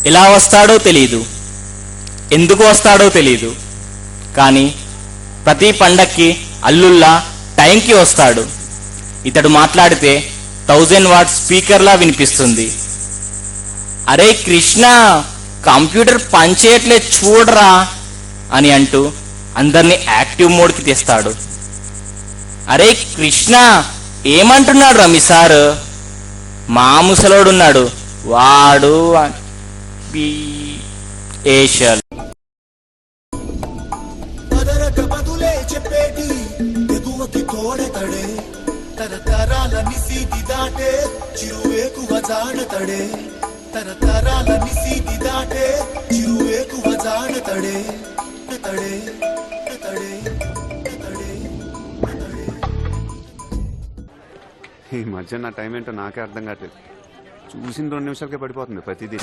ఎలా వస్తాడో తెలియదు, ఎందుకు వస్తాడో తెలియదు. కానీ ప్రతి పండక్కి అల్లుల్లా టైంకి వస్తాడు. ఇతడు మాట్లాడితే 1000 వాట్ స్పీకర్లా వినిపిస్తుంది. అరే కృష్ణ, కంప్యూటర్ పనిచేయట్లే చూడరా అని అంటూ అందరినీ యాక్టివ్ మోడ్కి తెస్తాడు. అరే కృష్ణ, ఏమంటున్నాడు రా మీ సారు? మా ముసలోడున్నాడు, వాడు ఏషల్. చెప్పేటి ఎగువకి తోడెతడే తరతరాల నిసీతి దాటే చిరువేకువ జాడతడే తరతరాల నిసీతి దాటే చిరువేకువ జాడతడే తడే తడే తడే. ఈ మధ్య నా టైం ఏంటో నాకే అర్థం కావట్లేదు. చూసిన 2 నిమిషాలకే పడిపోతుంది ప్రతిదీ.